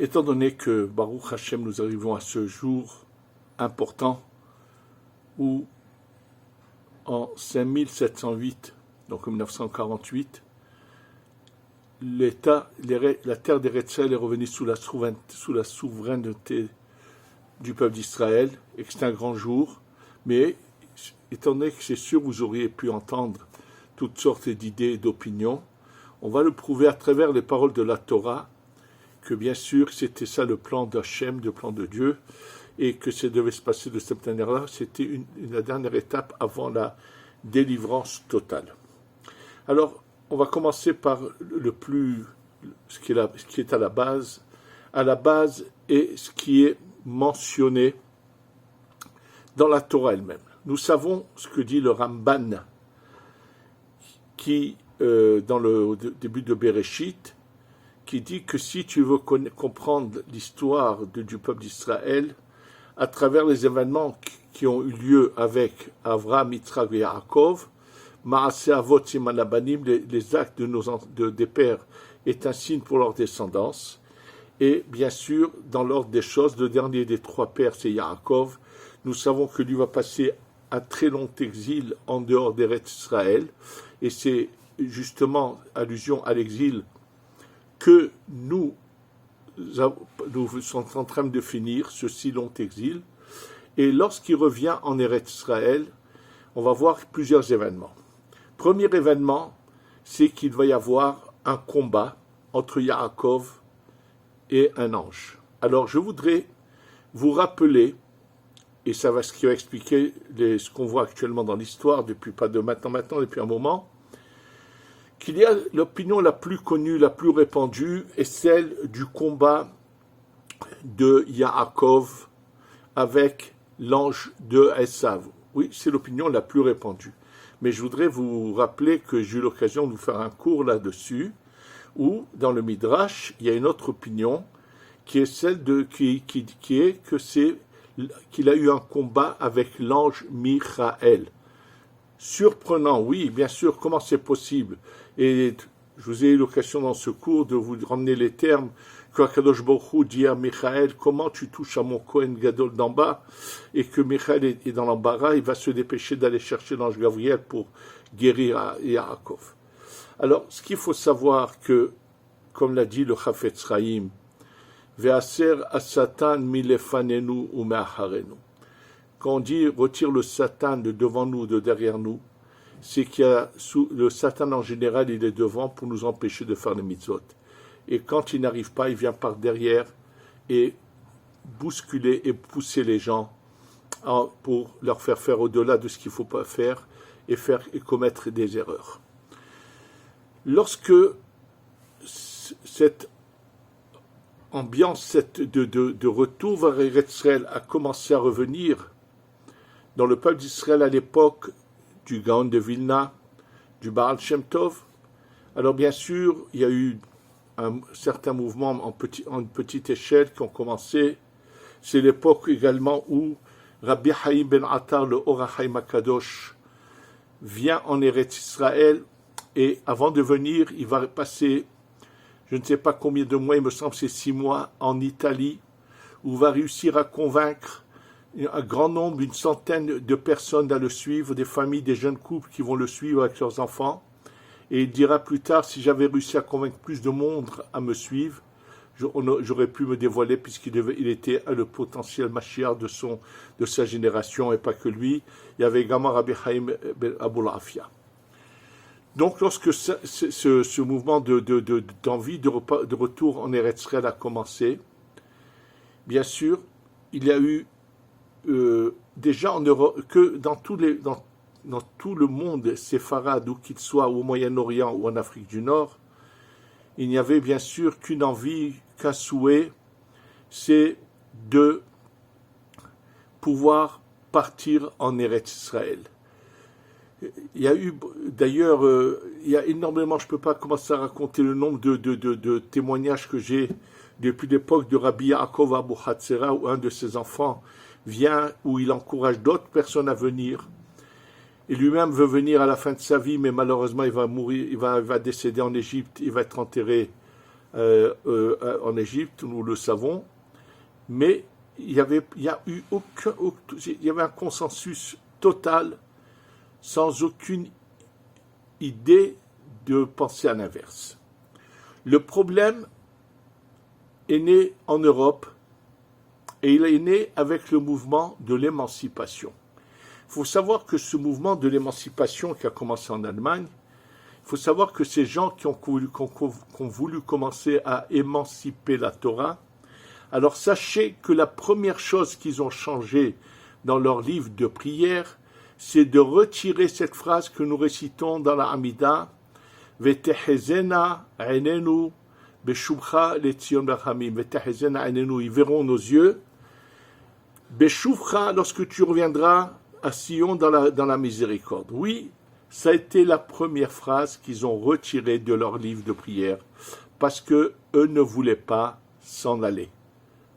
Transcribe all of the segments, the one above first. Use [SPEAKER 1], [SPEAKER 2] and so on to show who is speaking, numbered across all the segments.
[SPEAKER 1] Étant donné que Baruch Hashem, nous arrivons à ce jour important où en 5708, donc en 1948, la terre d'Eretz Israël est revenue sous la souveraineté du peuple d'Israël, et que c'est un grand jour, mais étant donné que c'est sûr vous auriez pu entendre toutes sortes d'idées et d'opinions, on va le prouver à travers les paroles de la Torah, que bien sûr c'était ça le plan d'Hachem, le plan de Dieu, et que ça devait se passer de cette manière-là, c'était la dernière étape avant la délivrance totale. Alors, on va commencer par ce qui est à la base. À la base est ce qui est mentionné dans la Torah elle-même. Nous savons ce que dit le Ramban, qui, dans le début de Bereshit, qui dit que si tu veux comprendre l'histoire du peuple d'Israël, à travers les événements qui ont eu lieu avec Avraham, Yitzhak et Yaakov, Maaseh Avot Siman Labanim, les actes des pères est un signe pour leur descendance. Et bien sûr, dans l'ordre des choses, le dernier des trois pères, c'est Yaakov. Nous savons que lui va passer un très long exil en dehors d'Eretz Israël. Et c'est justement allusion à l'exil que nous sommes en train de finir, ce si long exil. Et lorsqu'il revient en Eretz Israël, on va voir plusieurs événements. Premier événement, c'est qu'il va y avoir un combat entre Yaakov et un ange. Alors je voudrais vous rappeler, et ça va ce qui va expliquer ce qu'on voit actuellement dans l'histoire, depuis pas de maintenant, depuis un moment, qu'il y a l'opinion la plus connue, la plus répandue, est celle du combat de Yaakov avec l'ange de Esav. Oui, c'est l'opinion la plus répandue. Mais je voudrais vous rappeler que j'ai eu l'occasion de vous faire un cours là-dessus, où, dans le Midrash, il y a une autre opinion, qui est celle qu'il a eu un combat avec l'ange Michael. Surprenant, oui, bien sûr, comment c'est possible? Et je vous ai eu l'occasion dans ce cours de vous ramener les termes que Akadosh Baruch Hu dit à Michael, comment tu touches à mon Kohen Gadol d'en bas, et que Michael est dans l'embarras, il va se dépêcher d'aller chercher l'ange Gabriel pour guérir Yaakov. Alors, ce qu'il faut savoir que, comme l'a dit le Chafetz Chaim, Ve'aser as-Satan milefanenu ou me'acharenu. Quand on dit retire le Satan de devant nous, de derrière nous, c'est le Satan en général, il est devant pour nous empêcher de faire les mitzvot. Et quand il n'arrive pas, il vient par derrière et bousculer et pousser les gens pour leur faire au-delà de ce qu'il ne faut pas faire et commettre des erreurs. Lorsque cette ambiance de retour vers Eretz Israël a commencé à revenir dans le peuple d'Israël à l'époque du Gaon de Vilna, du Baal Shem Tov, alors bien sûr, il y a eu un certain mouvement en petite échelle qui ont commencé. C'est l'époque également où Rabbi Haïm ben Attar, le Or HaChaim HaKadosh, vient en Eretz Israël et avant de venir, il va passer, je ne sais pas combien de mois, il me semble c'est 6 mois, en Italie, où il va réussir à convaincre un grand nombre, une centaine de personnes à le suivre, des familles, des jeunes couples qui vont le suivre avec leurs enfants. Et il dira plus tard, si j'avais réussi à convaincre plus de monde à me suivre, j'aurais pu me dévoiler puisqu'il était le potentiel Mashiach de sa génération et pas que lui. Il y avait également Rabbi Haïm Abul Afia. Donc lorsque ce mouvement d'envie de retour en Eretz Israël a commencé, bien sûr, il y a eu déjà en Europe, que dans tout le monde séfarade, où qu'il soit, ou au Moyen-Orient ou en Afrique du Nord, il n'y avait bien sûr qu'une envie, qu'un souhait, c'est de pouvoir partir en Eretz Israël. Il y a eu, d'ailleurs, il y a énormément, je ne peux pas commencer à raconter le nombre de témoignages que j'ai depuis l'époque de Rabbi Yaakov Abu Hatzera, où un de ses enfants vient, où il encourage d'autres personnes à venir. Et lui-même veut venir à la fin de sa vie, mais malheureusement, il va mourir, il va décéder en Égypte, il va être enterré en Égypte, nous le savons, mais il y avait un consensus total, sans aucune idée de penser à l'inverse. Le problème est né en Europe et il est né avec le mouvement de l'émancipation. Il faut savoir que ce mouvement de l'émancipation qui a commencé en Allemagne, il faut savoir que ces gens qui ont voulu commencer à émanciper la Torah, alors sachez que la première chose qu'ils ont changé dans leur livre de prière, c'est de retirer cette phrase que nous récitons dans la Hamida, Vetehezena ainenu beshuvcha letzion berhamim. Vetehezena ainenu, ils verront nos yeux. Beshuvcha, lorsque tu reviendras à Sion dans la miséricorde. Oui, ça a été la première phrase qu'ils ont retirée de leur livre de prière, parce que eux ne voulaient pas s'en aller.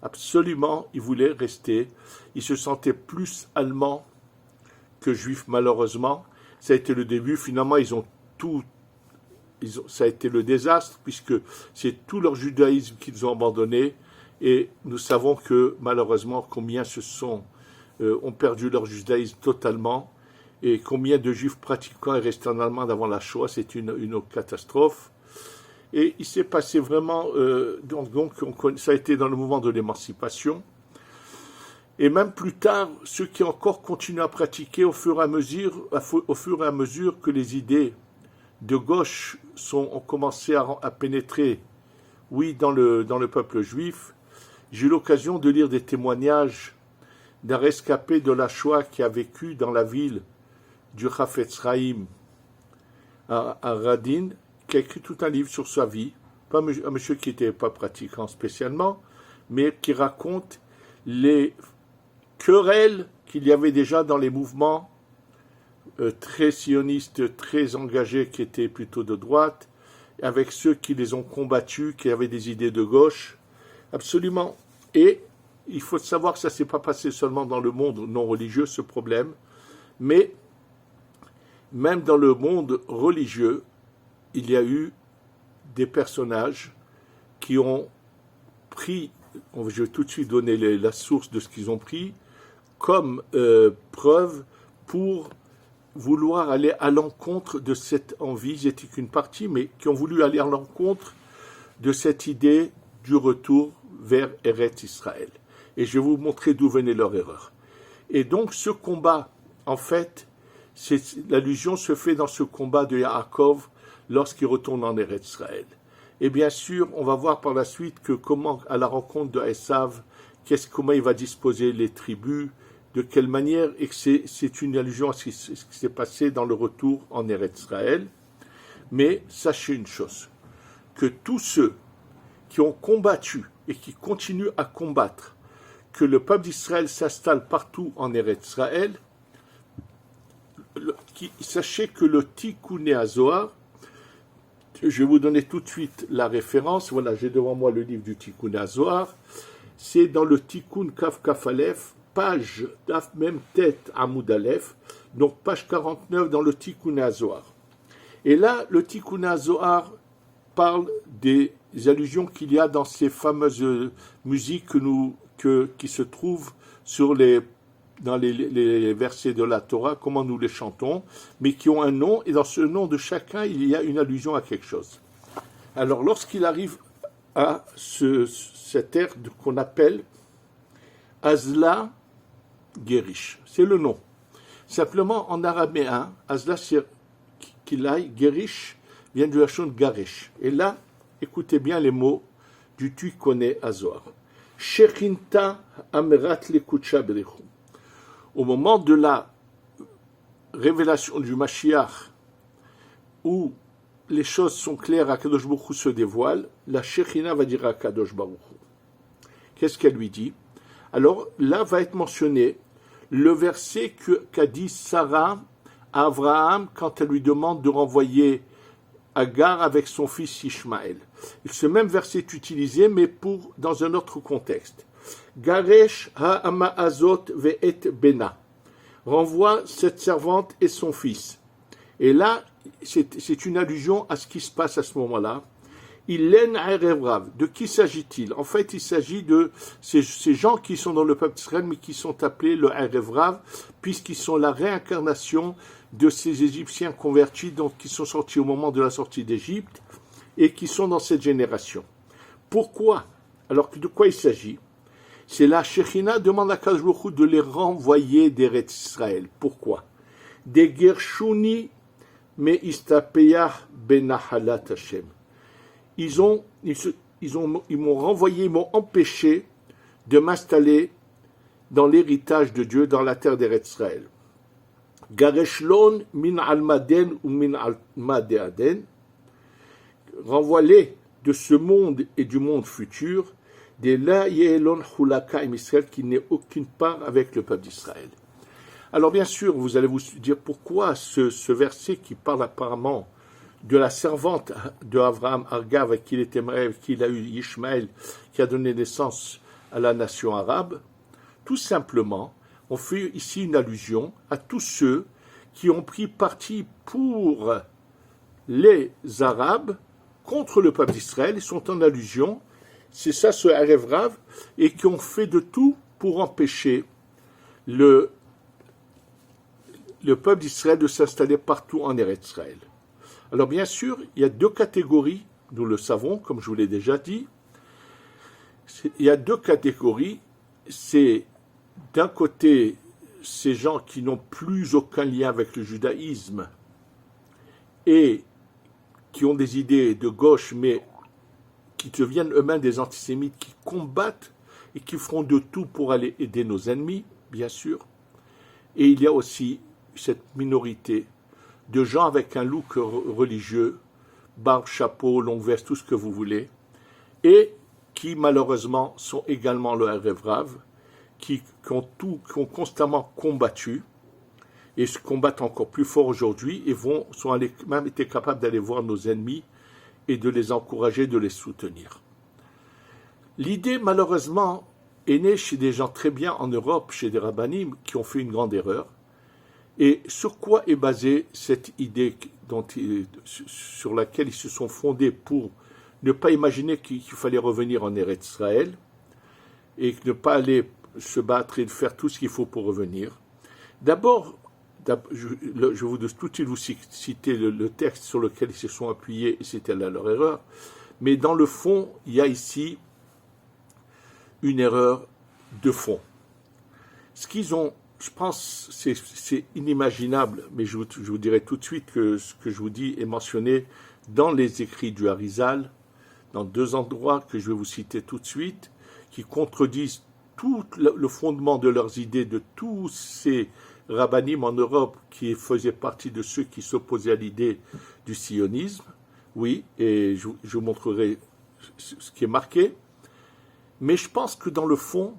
[SPEAKER 1] Absolument, ils voulaient rester. Ils se sentaient plus allemands que juifs, malheureusement. Ça a été le début. Finalement, ça a été le désastre, puisque c'est tout leur judaïsme qu'ils ont abandonné. Et nous savons que, malheureusement, combien ont perdu leur judaïsme totalement. Et combien de juifs pratiquants est resté en Allemagne avant la Shoah, c'est une catastrophe. Et il s'est passé vraiment, ça a été dans le mouvement de l'émancipation. Et même plus tard, ceux qui encore continuent à pratiquer au fur et à mesure que les idées de gauche ont commencé à pénétrer, oui, dans le peuple juif. J'ai eu l'occasion de lire des témoignages d'un rescapé de la Shoah qui a vécu dans la ville du Chafetz Chaim à Radin, qui a écrit tout un livre sur sa vie, un monsieur qui n'était pas pratiquant spécialement, mais qui raconte les querelles qu'il y avait déjà dans les mouvements très sionistes, très engagés, qui étaient plutôt de droite, avec ceux qui les ont combattus, qui avaient des idées de gauche, absolument. Et il faut savoir que ça ne s'est pas passé seulement dans le monde non religieux, ce problème, mais même dans le monde religieux, il y a eu des personnages qui ont pris, je vais tout de suite donner la source de ce qu'ils ont pris, comme preuve pour vouloir aller à l'encontre de cette envie, ils n'étaient qu'une partie, mais qui ont voulu aller à l'encontre de cette idée du retour vers Eretz Israël. Et je vais vous montrer d'où venait leur erreur. Et donc ce combat, en fait, l'allusion se fait dans ce combat de Yaakov lorsqu'il retourne en Eretz Israël. Et bien sûr, on va voir par la suite que comment, à la rencontre de Esav, comment il va disposer les tribus, de quelle manière, et que c'est une allusion à ce qui s'est passé dans le retour en Eretz Israël. Mais sachez une chose, que tous ceux qui ont combattu et qui continuent à combattre, que le peuple d'Israël s'installe partout en Eretz Israël, sachez que le Tikkuné HaZohar, je vais vous donner tout de suite la référence, voilà, j'ai devant moi le livre du Tikkuné HaZohar, c'est dans le Tikkun Kaf Kaf Aleph, page Daf Mem Tet Amoud Aleph, donc page 49 dans le Tikkuné HaZohar. Et là, le Tikkuné HaZohar parle des allusions qu'il y a dans ces fameuses musiques qui se trouvent dans les versets de la Torah, comment nous les chantons, mais qui ont un nom, et dans ce nom de chacun, il y a une allusion à quelque chose. Alors, lorsqu'il arrive à cette ère qu'on appelle Azla Gerish, c'est le nom. Simplement, en araméen, Azla Kilai, Gerish, vient du Lachon Garesh. Et là, écoutez bien les mots du Tikkuné HaZohar. Shechinta Amerat Lekutsha Berechum. Au moment de la révélation du Mashiach, où les choses sont claires, Akadosh Baruch Hu se dévoile, la Shechina va dire à Akadosh Baruch Hu. Qu'est-ce qu'elle lui dit? Alors là va être mentionné le verset qu'a dit Sarah à Abraham quand elle lui demande de renvoyer Agar avec son fils Ishmaël. Ce même verset est utilisé, mais dans un autre contexte. Garesh ha'ama azot ve'et bena. Renvoie cette servante et son fils. Et là, c'est une allusion à ce qui se passe à ce moment-là. Ilen Erev Rav. De qui s'agit-il? En fait, il s'agit de ces gens qui sont dans le peuple d'Israël, mais qui sont appelés le Erev Rav, puisqu'ils sont la réincarnation de ces Égyptiens convertis, donc qui sont sortis au moment de la sortie d'Égypte, et qui sont dans cette génération. Pourquoi? Alors, de quoi il s'agit? C'est la Shekhinah demande à Kadosh Baruch Hu de les renvoyer d'Eretz Israël. Pourquoi? Des Gershuni me istapeyah benahalat Hashem. Ils m'ont renvoyé, ils m'ont empêché de m'installer dans l'héritage de Dieu, dans la terre d'Eretz Israël. Gareshlon min almaden ou min almadeaden. Renvoie-les de ce monde et du monde futur, de la Yelon Hulaka im Israël, qui n'est aucune part avec le peuple d'Israël. Alors bien sûr, vous allez vous dire pourquoi ce verset qui parle apparemment de la servante de Abraham, Arga, avec qui il était marié, avec qui il a eu Ishmaël, qui a donné naissance à la nation arabe. Tout simplement, on fait ici une allusion à tous ceux qui ont pris parti pour les Arabes contre le peuple d'Israël. Ils sont en allusion, c'est ça ce Erev Rav, et qui ont fait de tout pour empêcher le peuple d'Israël de s'installer partout en Eretz Israël. Alors bien sûr, il y a deux catégories, nous le savons, comme je vous l'ai déjà dit. Il y a deux catégories. C'est d'un côté ces gens qui n'ont plus aucun lien avec le judaïsme et qui ont des idées de gauche, mais qui deviennent eux-mêmes des antisémites, qui combattent et qui feront de tout pour aller aider nos ennemis, bien sûr. Et il y a aussi cette minorité de gens avec un look religieux, barbe, chapeau, longue veste, tout ce que vous voulez, et qui malheureusement sont également le Erev Rav, qui ont constamment combattu, et se combattent encore plus fort aujourd'hui, et sont même été capables d'aller voir nos ennemis et de les encourager, de les soutenir. L'idée, malheureusement, est née chez des gens très bien en Europe, chez des rabbinim, qui ont fait une grande erreur. Et sur quoi est basée cette idée sur laquelle ils se sont fondés pour ne pas imaginer qu'il fallait revenir en Eretz Israël et ne pas aller se battre et de faire tout ce qu'il faut pour revenir? D'abord, je vais tout de suite vous citer le texte sur lequel ils se sont appuyés, et c'était là leur erreur. Mais dans le fond, il y a ici une erreur de fond. Ce qu'ils ont, je pense, c'est inimaginable, mais je vous dirai tout de suite que ce que je vous dis est mentionné dans les écrits du Harizal, dans deux endroits que je vais vous citer tout de suite, qui contredisent tout le fondement de leurs idées, de tous ces rabbinim en Europe qui faisaient partie de ceux qui s'opposaient à l'idée du sionisme. Oui, et je vous montrerai ce qui est marqué. Mais je pense que dans le fond,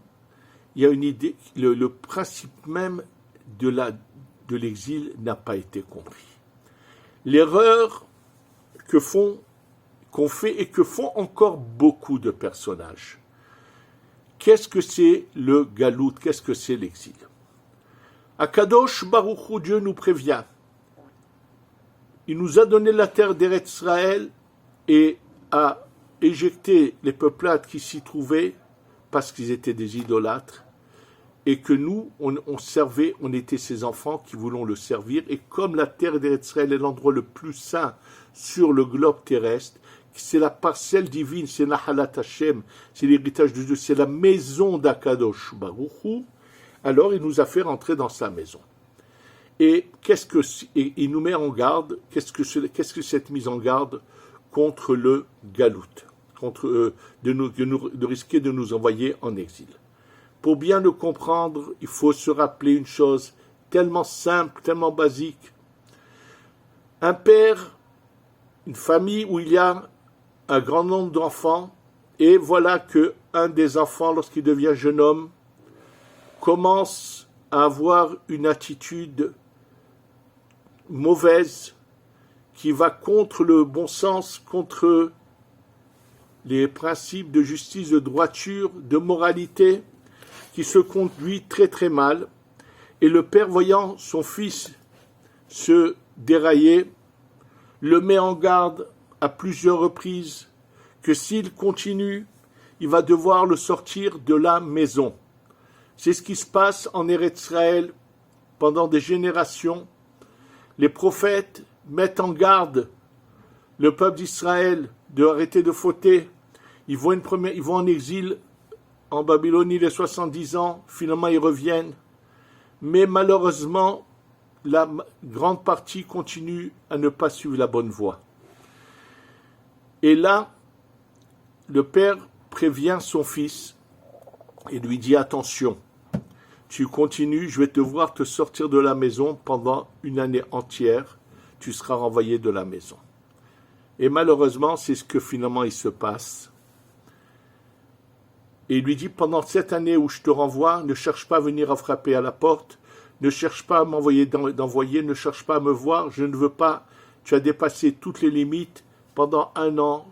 [SPEAKER 1] il y a une idée, le principe même de l'exil n'a pas été compris. L'erreur qu'on fait et que font encore beaucoup de personnages. Qu'est-ce que c'est le galout? Qu'est-ce que c'est l'exil? Akadosh Baruch Hu, Dieu nous prévient. Il nous a donné la terre d'Eretz Israël et a éjecté les peuplades qui s'y trouvaient parce qu'ils étaient des idolâtres, et que nous, on servait, on était ses enfants qui voulons le servir, et comme la terre d'Eretz Israël est l'endroit le plus saint sur le globe terrestre, c'est la parcelle divine, c'est Nahalat Hashem, c'est l'héritage de Dieu, c'est la maison d'Akadosh Baruch Hu, alors il nous a fait rentrer dans sa maison. Et il nous met en garde, qu'est-ce que cette mise en garde contre le galout, contre de risquer de nous envoyer en exil. Pour bien le comprendre, il faut se rappeler une chose tellement simple, tellement basique. Un père, une famille où il y a un grand nombre d'enfants, et voilà que un des enfants, lorsqu'il devient jeune homme, commence à avoir une attitude mauvaise qui va contre le bon sens, contre les principes de justice, de droiture, de moralité, qui se conduit très très mal. Et le père, voyant son fils se dérailler, le met en garde à plusieurs reprises, que s'il continue, il va devoir le sortir de la maison. C'est ce qui se passe en Eretz Israël pendant des générations. Les prophètes mettent en garde le peuple d'Israël de arrêter de fauter. Ils vont en exil en Babylonie les 70 ans, finalement ils reviennent. Mais malheureusement, la grande partie continue à ne pas suivre la bonne voie. Et là, le père prévient son fils et lui dit « Attention, tu continues, je vais te voir te sortir de la maison pendant une année entière, tu seras renvoyé de la maison. » Et malheureusement, c'est ce que finalement il se passe. Et il lui dit « Pendant cette année où je te renvoie, ne cherche pas à venir à frapper à la porte, ne cherche pas à m'envoyer ne cherche pas à me voir, je ne veux pas, tu as dépassé toutes les limites, pendant un an,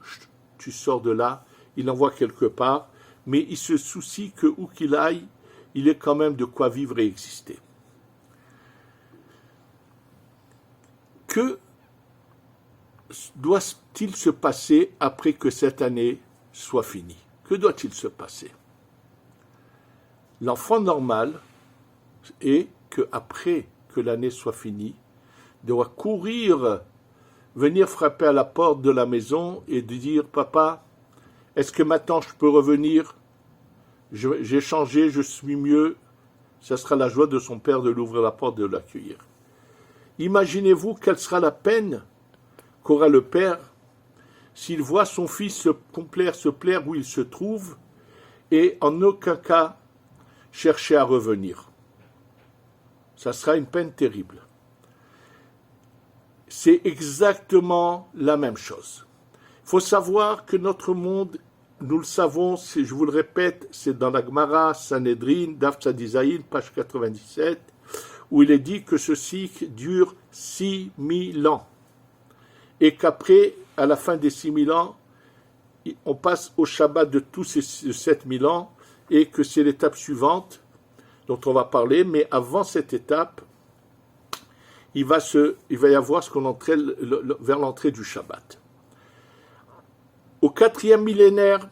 [SPEAKER 1] tu sors de là. » Il envoie quelque part, mais il se soucie que où qu'il aille, il ait quand même de quoi vivre et exister. Que doit-il se passer après que cette année soit finie? Que doit-il se passer? L'enfant normal est qu'après que l'année soit finie, doit courir, venir frapper à la porte de la maison et de dire « Papa, est-ce que maintenant je peux revenir? J'ai changé, je suis mieux. » Ça sera la joie de son père de l'ouvrir la porte, de l'accueillir. Imaginez-vous quelle sera la peine qu'aura le père s'il voit son fils se plaire où il se trouve et en aucun cas chercher à revenir. Ça sera une peine terrible. C'est exactement la même chose. Il faut savoir que notre monde, nous le savons, je vous le répète, c'est dans la Gemara, Sanhedrin, Daf Tzadizaïn, page 97, où il est dit que ce cycle dure 6000 ans. Et qu'après, à la fin des 6000 ans, on passe au Shabbat de tous ces 7000 ans, et que c'est l'étape suivante dont on va parler, mais avant cette étape, il va y avoir ce qu'on entrait vers l'entrée du Shabbat. Au 4e millénaire,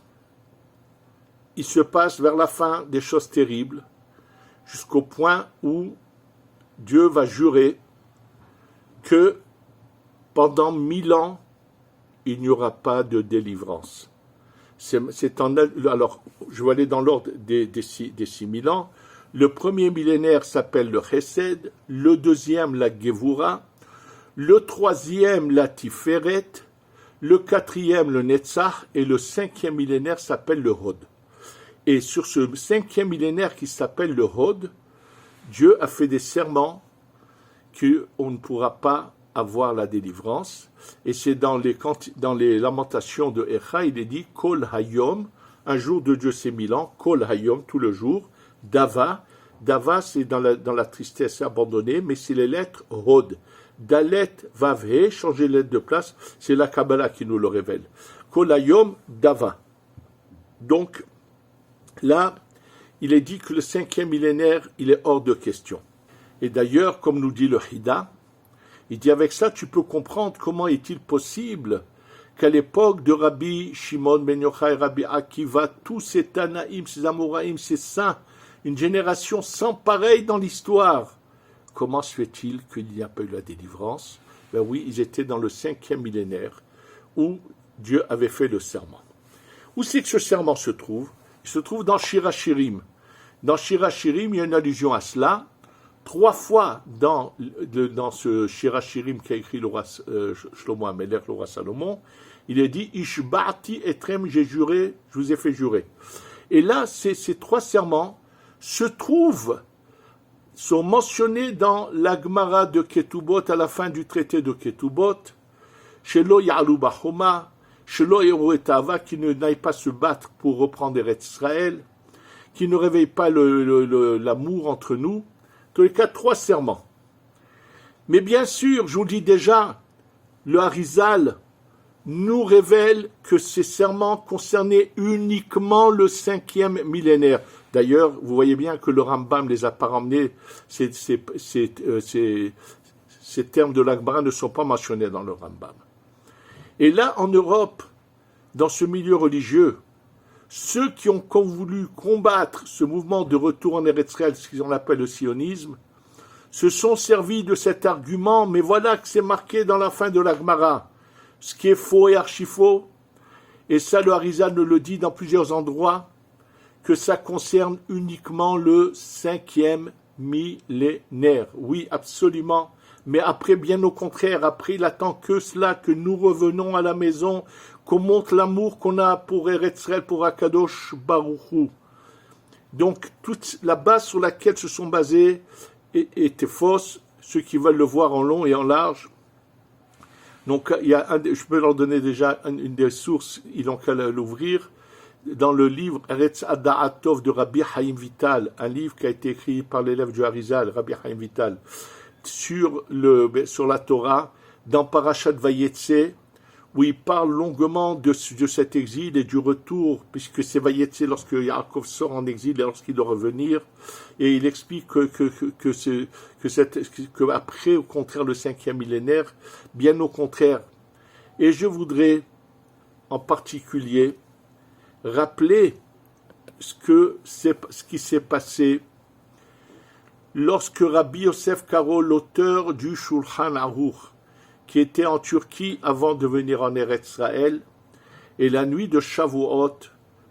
[SPEAKER 1] il se passe vers la fin des choses terribles, jusqu'au point où Dieu va jurer que pendant 1000 ans, il n'y aura pas de délivrance. Alors, je vais aller dans l'ordre des 6000 ans. Le premier millénaire s'appelle le Chesed, le deuxième la Gevura, le troisième la Tiferet, le quatrième le Netzach et le 5e millénaire s'appelle le Hod. Et sur ce 5e millénaire qui s'appelle le Hod, Dieu a fait des serments qu'on ne pourra pas avoir la délivrance. Et c'est dans les lamentations de Echa, il est dit Kol Hayom, un jour de Dieu c'est 1000 ans, Kol Hayom, tout le jour, Dava, c'est dans la tristesse abandonnée, mais c'est les lettres Hod. Dalet, Vavhe, changer les lettres de place, c'est la Kabbalah qui nous le révèle. Kol Hayom, Dava. Donc, là, il est dit que le 5e millénaire, il est hors de question. Et d'ailleurs, comme nous dit le Hida, il dit avec ça, tu peux comprendre comment est-il possible qu'à l'époque de Rabbi Shimon ben Yochai, Rabbi Akiva, tous ces Tanaïm, ces Amoraïm, ces saints, une génération sans pareil dans l'histoire. Comment se fait-il qu'il n'y a pas eu la délivrance? Ben oui, ils étaient dans le 5e millénaire où Dieu avait fait le serment. Où c'est que ce serment se trouve? Il se trouve dans Shirachirim. Dans Shirachirim, il y a une allusion à cela. 3 fois dans ce Shirachirim qu'a écrit le roi Shlomo Amelech, le roi Salomon, il est dit « Ishba'ti etrem » j'ai juré, je vous ai fait jurer. Et là, ces 3 serments sont mentionnés dans la Gemara de Ketubot, à la fin du traité de Ketubot, « Shelo ya'alu bachoma » Shelo yeru et ahava, qui ne n'aille pas se battre pour reprendre Eretz Israël, qui ne réveille pas l'amour entre nous. Tous les cas, 3 serments. Mais bien sûr, je vous dis déjà, le Harizal nous révèle que ces serments concernaient uniquement le 5e millénaire. D'ailleurs, vous voyez bien que le Rambam ne les a pas ramenés, ces termes de l'Agmara ne sont pas mentionnés dans le Rambam. Et là, en Europe, dans ce milieu religieux, ceux qui ont voulu combattre ce mouvement de retour en Eretz Israël, ce qu'on appelle le sionisme, se sont servis de cet argument, mais voilà que c'est marqué dans la fin de la Gemara, ce qui est faux et archi-faux, et ça le Harizal nous le dit dans plusieurs endroits, que ça concerne uniquement le 5e millénaire. Oui, absolument, mais après, bien au contraire, après il attend que cela, que nous revenons à la maison, qu'on montre l'amour qu'on a pour Eretz Israël, pour Akadosh Baruch Hu. Donc, toute la base sur laquelle se sont basés était fausse, ceux qui veulent le voir en long et en large. Donc, je peux leur donner déjà une des sources, ils n'ont qu'à l'ouvrir, dans le livre Eretz Ada'atov de Rabbi Chaim Vital, un livre qui a été écrit par l'élève du Harizal, Rabbi Chaim Vital, sur la Torah, dans Parashat Vayetze, où il parle longuement de cet exil et du retour, puisque c'est Vayetze lorsque Yaakov sort en exil et lorsqu'il doit revenir, et il explique que après, au contraire, le 5e millénaire, bien au contraire. Et je voudrais, en particulier, rappeler ce qui s'est passé lorsque Rabbi Yosef Karo, l'auteur du Shulchan Aruch, qui était en Turquie avant de venir en Eretz Israël, et la nuit de Shavuot,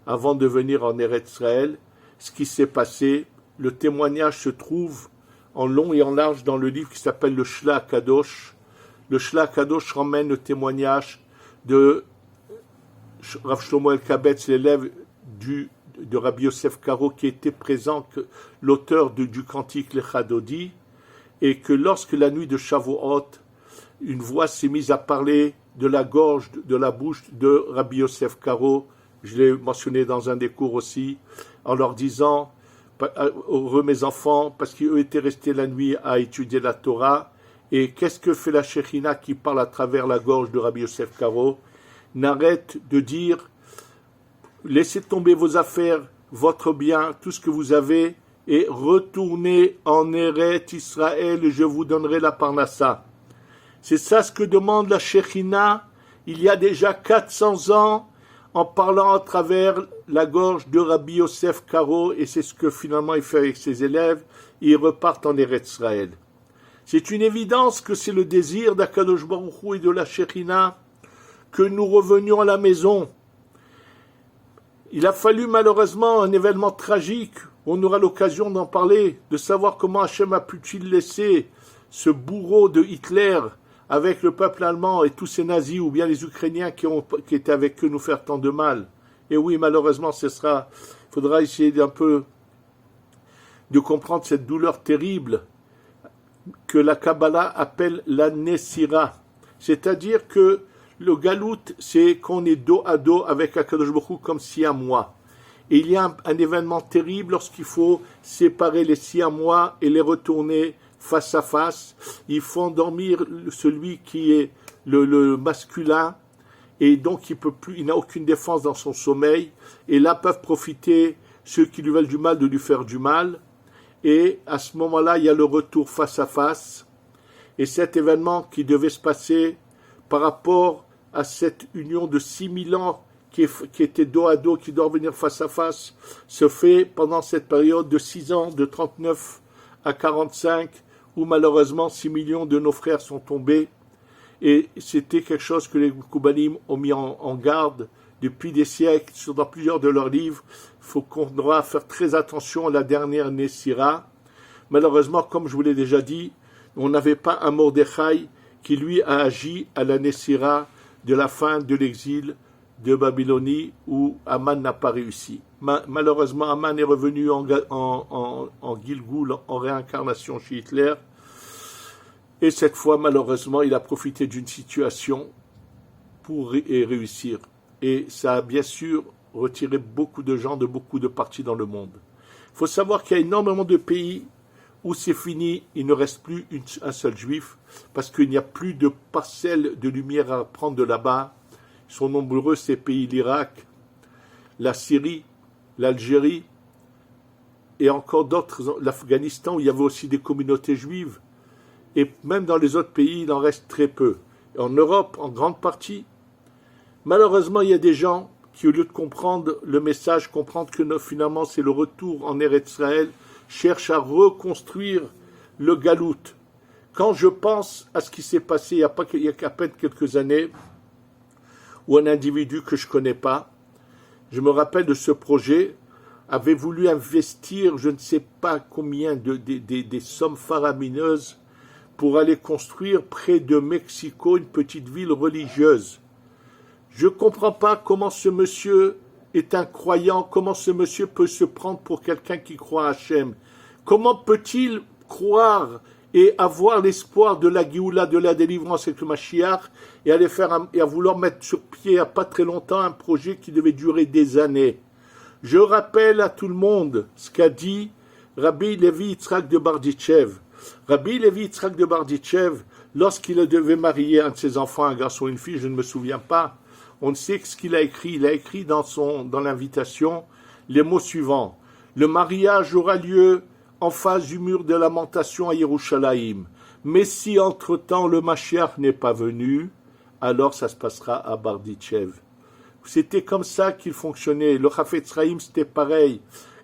[SPEAKER 1] avant de venir en Eretz Israël, ce qui s'est passé, le témoignage se trouve en long et en large dans le livre qui s'appelle le Shla Kadosh. Le Shla Kadosh ramène le témoignage de Rav Shlomo Elkabetz, l'élève de Rabbi Yosef Karo, qui était présent, l'auteur du cantique Lechadodi, et que lorsque la nuit de Shavuot, une voix s'est mise à parler de la gorge, de la bouche de Rabbi Yosef Karo, je l'ai mentionné dans un des cours aussi, en leur disant, heureux mes enfants, parce qu'eux étaient restés la nuit à étudier la Torah, et qu'est-ce que fait la Shekhinah qui parle à travers la gorge de Rabbi Yosef Karo? N'arrête de dire, laissez tomber vos affaires, votre bien, tout ce que vous avez, et retournez en Eretz Israël, et je vous donnerai la Parnassa. C'est ça ce que demande la Shekhinah il y a déjà 400 ans, en parlant à travers la gorge de Rabbi Yosef Karo, et c'est ce que finalement il fait avec ses élèves, et ils repartent en Eretz Israël. C'est une évidence que c'est le désir d'Akadosh Baruch Hu et de la Shekhinah que nous revenions à la maison. Il a fallu malheureusement un événement tragique, on aura l'occasion d'en parler, de savoir comment Hachem a pu-t-il laisser ce bourreau de Hitler avec le peuple allemand et tous ces nazis, ou bien les Ukrainiens qui étaient avec eux, nous faire tant de mal. Et oui, malheureusement, il faudra essayer d'un peu de comprendre cette douleur terrible que la Kabbalah appelle la Nessira. C'est-à-dire que le galout, c'est qu'on est dos à dos avec Akadosh Baruch Hu comme Siamois. Et il y a un événement terrible lorsqu'il faut séparer les Siamois et les retourner face à face. Il faut endormir celui qui est le masculin, et donc il n'a aucune défense dans son sommeil, et là peuvent profiter ceux qui lui veulent du mal de lui faire du mal, et à ce moment-là il y a le retour face à face, et cet événement qui devait se passer par rapport à cette union de 6000 ans qui était dos à dos, qui doit revenir face à face, se fait pendant cette période de 6 ans, de 39 à 45, où malheureusement 6 millions de nos frères sont tombés, et c'était quelque chose que les Koubanim ont mis en garde depuis des siècles, dans plusieurs de leurs livres. Il faut qu'on doit faire très attention à la dernière Nessira. Malheureusement, comme je vous l'ai déjà dit, on n'avait pas un Mordechai qui lui a agi à la Nessira de la fin de l'exil de Babylonie, où Aman n'a pas réussi. Malheureusement, Aman est revenu en Gilgoul, en réincarnation chez Hitler, et cette fois, malheureusement, il a profité d'une situation pour réussir. Et ça a bien sûr retiré beaucoup de gens de beaucoup de parties dans le monde. Il faut savoir qu'il y a énormément de pays où c'est fini, il ne reste plus un seul juif, parce qu'il n'y a plus de parcelles de lumière à prendre de là-bas. Ils sont nombreux, ces pays, l'Irak, la Syrie, l'Algérie, et encore d'autres, l'Afghanistan, où il y avait aussi des communautés juives. Et même dans les autres pays, il en reste très peu. Et en Europe, en grande partie, Malheureusement, il y a des gens qui, au lieu de comprendre le message, comprendre que finalement c'est le retour en Eretz Israël, cherchent à reconstruire le galout. Quand je pense à ce qui s'est passé il y a qu'à peine quelques années, où un individu que je ne connais pas, je me rappelle de ce projet, avait voulu investir je ne sais pas combien des sommes faramineuses pour aller construire près de Mexico une petite ville religieuse. Je ne comprends pas comment ce monsieur est un croyant, comment ce monsieur peut se prendre pour quelqu'un qui croit à Hachem. Comment peut-il croire et avoir l'espoir de la Géoula, de la délivrance avec le Mashiach, et et à vouloir mettre sur pied, il n'y a pas très longtemps, un projet qui devait durer des années. Je rappelle à tout le monde ce qu'a dit Rabbi Levi Yitzhak de Barditchev. Rabbi Levi Yitzhak de Barditchev, lorsqu'il devait marier un de ses enfants, un garçon ou une fille, je ne me souviens pas, on sait ce qu'il a écrit. Il a écrit dans l'invitation les mots suivants. Le mariage aura lieu en face du mur de lamentation à Yerushalayim. Mais si entre-temps le Mashiach n'est pas venu, alors ça se passera à Barditchev. C'était comme ça qu'il fonctionnait. Le Chafetz Chaim, c'était pareil.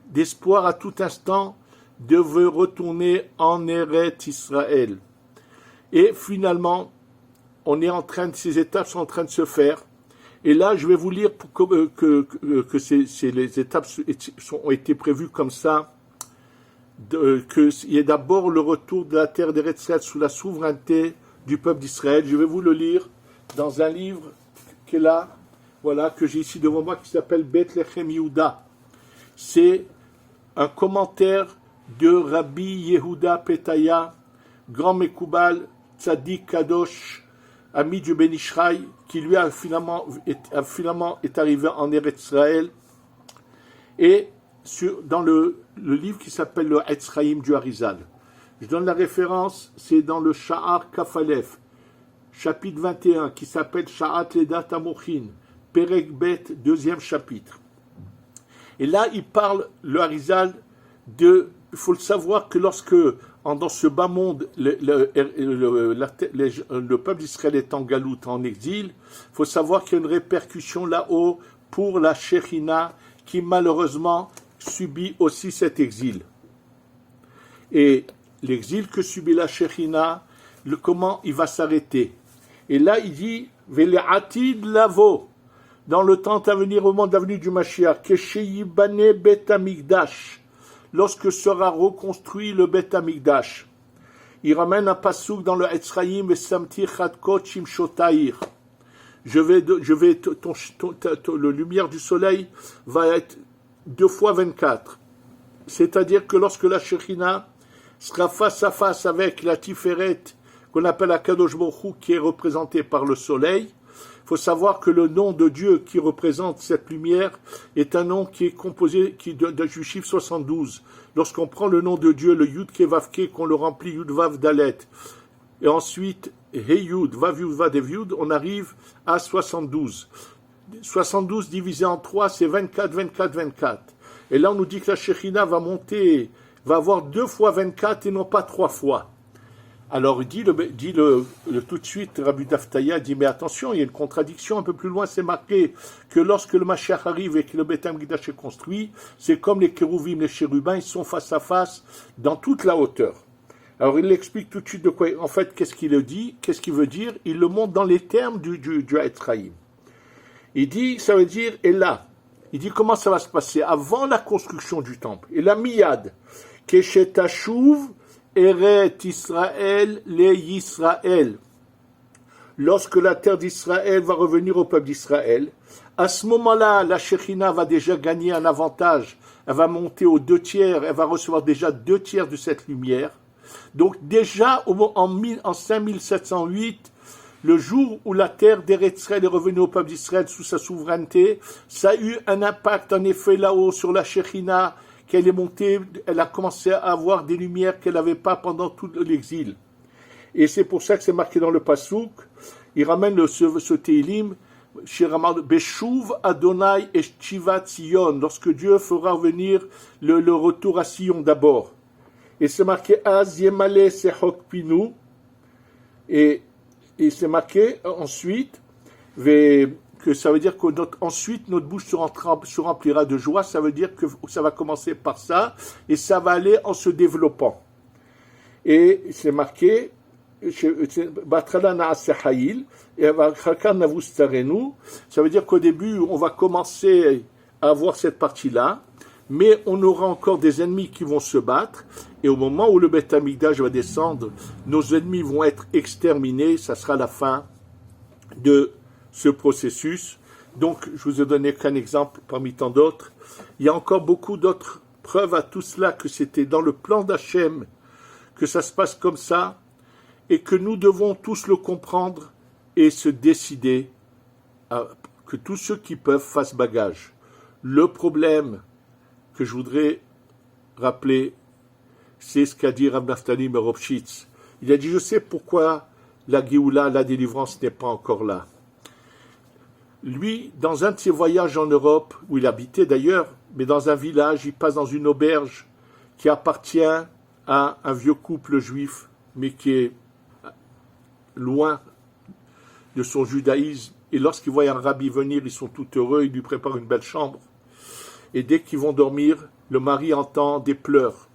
[SPEAKER 1] D'espoir à tout instant, devait retourner en Eretz Israël. Et finalement, ces étapes sont en train de se faire. Et là, je vais vous lire que les étapes ont été prévues comme ça, qu'il y ait d'abord le retour de la terre d'Eretz Israël sous la souveraineté du peuple d'Israël. Je vais vous le lire dans un livre qui est là, voilà, que j'ai ici devant moi, qui s'appelle Bethlehem Yehuda. C'est un commentaire de Rabbi Yehuda Petaya, grand Mekoubal, Tzadik Kadosh, ami du Ben Ishraï, qui lui finalement est arrivé en Eretz Israël, et dans le livre qui s'appelle le Etzraïm du Harizal. Je donne la référence, c'est dans le Sha'ar Kafalef, chapitre 21, qui s'appelle Sha'at Ledat Amochin, Perek Bet, deuxième chapitre. Et là, il parle, le Harizal, il faut le savoir que lorsque, dans ce bas monde, le peuple d'Israël est en galoute, en exil, il faut savoir qu'il y a une répercussion là-haut pour la Shekhinah, qui malheureusement subit aussi cet exil. Et l'exil que subit la Shekhinah, comment il va s'arrêter. Et là, il dit, Vele'atid lavo, dans le temps à venir, au monde à venir du Mashiach, Kesheyibane Bet Amigdash, lorsque sera reconstruit le Bet Amigdash. Il ramène un pasouk dans le Etzraïm et Samti Chadkot Shimshotair. Le lumière du soleil va être 2 fois 24. C'est-à-dire que lorsque la Shekhinah sera face à face avec la Tiferet, qu'on appelle Akadosh Baruch Hu, qui est représentée par le soleil, il faut savoir que le nom de Dieu qui représente cette lumière est un nom qui est composé du chiffre 72. Lorsqu'on prend le nom de Dieu, le Yud Kevavke, qu'on le remplit Yud Vav Dalet, et ensuite Hey Yud, Vav Yud Vav Yud, on arrive à 72. 72 divisé en 3, c'est 24, 24, 24. Et là, on nous dit que la Shekhinah va monter, va avoir 2 fois 24 et non pas 3 fois. Alors, il dit tout de suite, Rabbi Daftaya dit, mais attention, il y a une contradiction un peu plus loin, c'est marqué que lorsque le Mashiach arrive et que le Beth Amikdash est construit, c'est comme les kérouvim, les chérubins, ils sont face à face dans toute la hauteur. Alors, il l'explique tout de suite de quoi, en fait, qu'est-ce qu'il dit, qu'est-ce qu'il veut dire, il le montre dans les termes du Etzraïm. Il dit, ça veut dire, et là, il dit comment ça va se passer avant la construction du temple. Et la miyad, keshetashuv, Eret Israël, les Yisraël. Lorsque la terre d'Israël va revenir au peuple d'Israël, à ce moment-là, la Shekhinah va déjà gagner un avantage. Elle va monter aux 2 tiers, elle va recevoir déjà 2 tiers de cette lumière. Donc déjà, en 5708, le jour où la terre d'Eretz Israël est revenue au peuple d'Israël sous sa souveraineté, ça a eu un impact en effet là-haut sur la Shekhinah, qu'elle est montée, elle a commencé à avoir des lumières qu'elle n'avait pas pendant tout l'exil. Et c'est pour ça que c'est marqué dans le Passouk, il ramène ce Teilim, Beshuv Adonai Eshivat Sion, lorsque Dieu fera venir le retour à Sion d'abord. Et c'est marqué Az Yemale Sehok Pinu, et c'est marqué ensuite, que ça veut dire qu'ensuite notre bouche se remplira de joie, ça veut dire que ça va commencer par ça, et ça va aller en se développant. Et c'est marqué, ça veut dire qu'au début, on va commencer à avoir cette partie-là, mais on aura encore des ennemis qui vont se battre, et au moment où le Beth Amikdash va descendre, nos ennemis vont être exterminés, ça sera la fin de ce processus. Donc, je vous ai donné qu'un exemple parmi tant d'autres. Il y a encore beaucoup d'autres preuves à tout cela, que c'était dans le plan d'Hachem, que ça se passe comme ça, et que nous devons tous le comprendre et se décider que tous ceux qui peuvent fassent bagage. Le problème que je voudrais rappeler, c'est ce qu'a dit Rav Naftali Meropshitz. Il a dit, je sais pourquoi la Géoula, la délivrance n'est pas encore là. Lui, dans un de ses voyages en Europe, où il habitait d'ailleurs, mais dans un village, il passe dans une auberge qui appartient à un vieux couple juif, mais qui est loin de son judaïsme. Et lorsqu'ils voient un rabbi venir, ils sont tout heureux, ils lui préparent une belle chambre. Et dès qu'ils vont dormir, le mari entend des pleurs.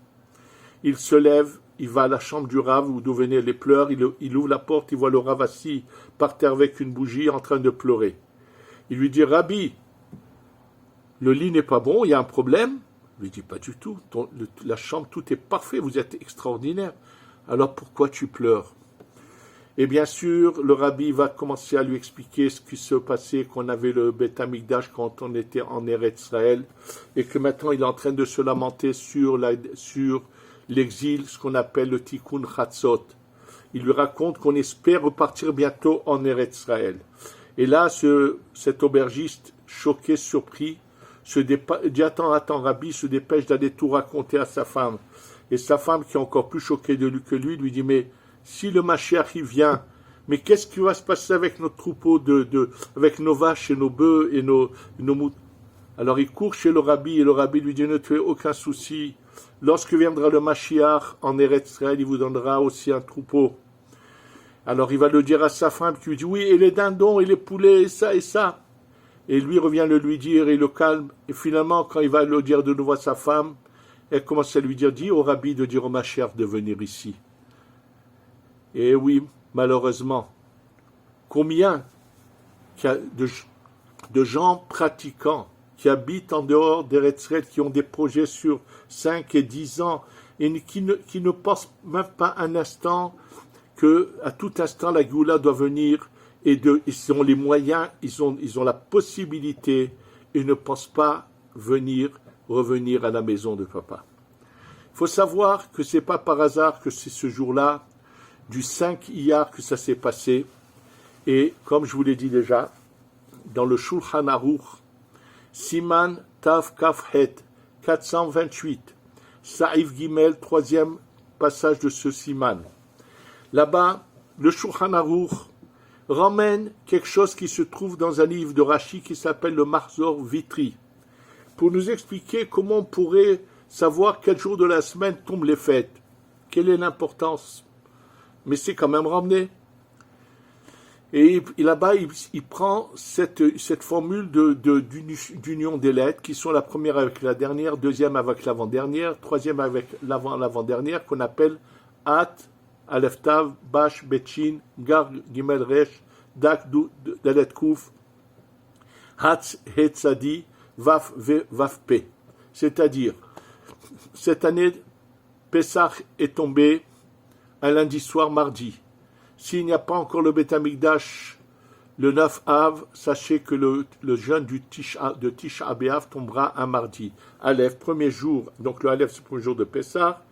[SPEAKER 1] Il se lève, il va à la chambre du Rav, d'où venaient les pleurs, il ouvre la porte, il voit le Rav assis par terre avec une bougie en train de pleurer. Il lui dit, Rabbi, le lit n'est pas bon, il y a un problème. Il lui dit, pas du tout, la chambre, tout est parfait, vous êtes extraordinaire. Alors pourquoi tu pleures? Et bien sûr, le Rabbi va commencer à lui expliquer ce qui se passait, qu'on avait le Beth Amikdash quand on était en Eretz Israël, et que maintenant il est en train de se lamenter sur l'exil, ce qu'on appelle le Tikkun Chatzot. Il lui raconte qu'on espère repartir bientôt en Eretz Israël. Et là, cet aubergiste, choqué, surpris, dit attends, Rabbi, se dépêche d'aller tout raconter à sa femme. Et sa femme, qui est encore plus choquée de lui que lui dit, mais si le Mashiach y vient, mais qu'est-ce qui va se passer avec notre troupeau, avec nos vaches et nos bœufs et nos moutons? Alors il court chez le Rabbi, et le Rabbi lui dit, ne te fais aucun souci. Lorsque viendra le Mashiach en Eretz Israël, il vous donnera aussi un troupeau. Alors il va le dire à sa femme, qui lui dit, oui, et les dindons, et les poulets, et ça, et ça. Et lui revient le lui dire, et le calme. Et finalement, quand il va le dire de nouveau à sa femme, elle commence à lui dire, dis au Rabbi de dire au Mashiach de venir ici. Et oui, malheureusement, combien de gens pratiquants qui habitent en dehors d'Eretz Israël, qui ont des projets sur 5 et 10 ans, et qui ne pensent même pas un instant qu'à tout instant la Géoula doit venir, et ils ont les moyens, ils ont la possibilité, et ne pensent pas revenir à la maison de papa. Il faut savoir que ce n'est pas par hasard que c'est ce jour-là, du 5 Iyar, que ça s'est passé. Et comme je vous l'ai dit déjà, dans le Shulchan Aruch, Siman Tav Kaf Het, 428, Saïf Gimel, troisième passage de ce Siman. Là-bas, le Shulchan Aruch ramène quelque chose qui se trouve dans un livre de Rashi qui s'appelle le Mahzor Vitri, pour nous expliquer comment on pourrait savoir quel jour de la semaine tombent les fêtes. Quelle est l'importance? Mais c'est quand même ramené. Et là-bas, il prend cette formule d'union des lettres, qui sont la première avec la dernière, deuxième avec l'avant-dernière, troisième avec l'avant-dernière, qu'on appelle At, Aleph Tav, Bash, Betchin, Gar, Gimel Resh, Dak, Dalet Kouf, Hatz, Hetzadi, Vaf, Ve, Vaf, Pe. C'est-à-dire, cette année, Pessah est tombé un lundi soir, mardi. S'il n'y a pas encore le Beth Amikdash le 9 Av, sachez que le jeûne de Tisha B'Av tombera un mardi. Aleph, premier jour, donc le Aleph c'est le premier jour de Pessah,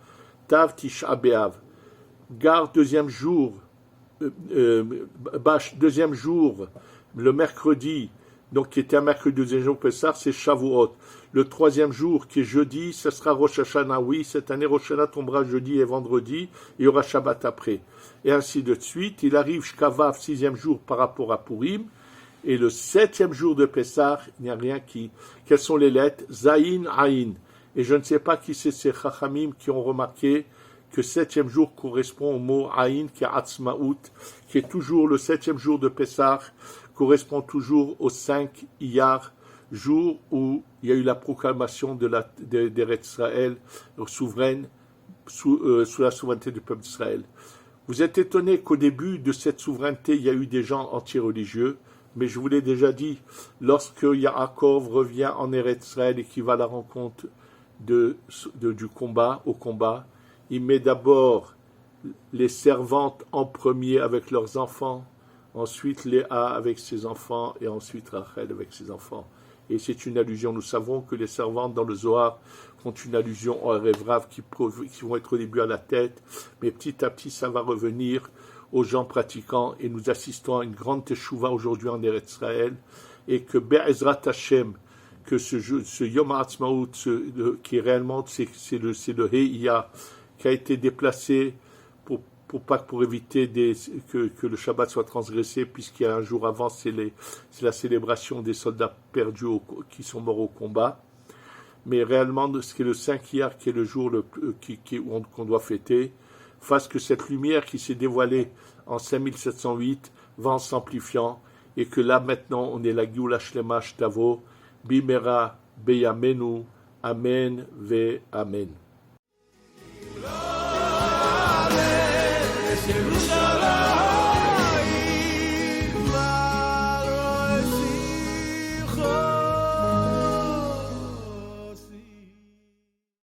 [SPEAKER 1] Tav, Tisha B'Av. Gar, deuxième jour, Bash, deuxième jour, le mercredi, donc qui était un mercredi deuxième jour Pessah, c'est Shavuot. Le troisième jour, qui est jeudi, ce sera Rosh Hashanah. Oui, cette année, Rosh Hashanah tombera jeudi et vendredi, et il y aura Shabbat après. Et ainsi de suite. Il arrive Shkavav, sixième jour par rapport à Purim, et le septième jour de Pessah, il n'y a rien qui... Quelles sont les lettres? Zayin, Ayin. Et je ne sais pas qui c'est ces Chachamim qui ont remarqué que septième jour correspond au mot Ayin, qui est Atzmaout, qui est toujours le septième jour de Pessah, correspond toujours au 5 Iyar, jour où il y a eu la proclamation d'Eretz Israël souveraine sous la souveraineté du peuple d'Israël. Vous êtes étonné qu'au début de cette souveraineté, il y a eu des gens anti-religieux, mais je vous l'ai déjà dit, lorsque Yaakov revient en Eretz Israël et qu'il va à la rencontre du combat, au combat, il met d'abord les servantes en premier avec leurs enfants, ensuite Léa avec ses enfants et ensuite Rachel avec ses enfants. Et c'est une allusion, nous savons que les servantes dans le Zohar font une allusion au Revrav qui vont être au début à la tête, mais petit à petit ça va revenir aux gens pratiquants et nous assistons à une grande teshuva aujourd'hui en Eretz Israël et que Be'ezrat Hashem, que ce Yom HaAtzmaut, qui est réellement, c'est le Heiya, qui a été déplacé pour éviter que le Shabbat soit transgressé, puisqu'il y a un jour avant, c'est la célébration des soldats perdus qui sont morts au combat. Mais réellement, ce qui est le 5 Iyar, qui est le jour qu'on doit fêter, fasse que cette lumière qui s'est dévoilée en 5708 va en s'amplifiant, et que là maintenant, on est la Géoula Shlema Shtavo, Bimera Beyamenu, Amen ve Amen.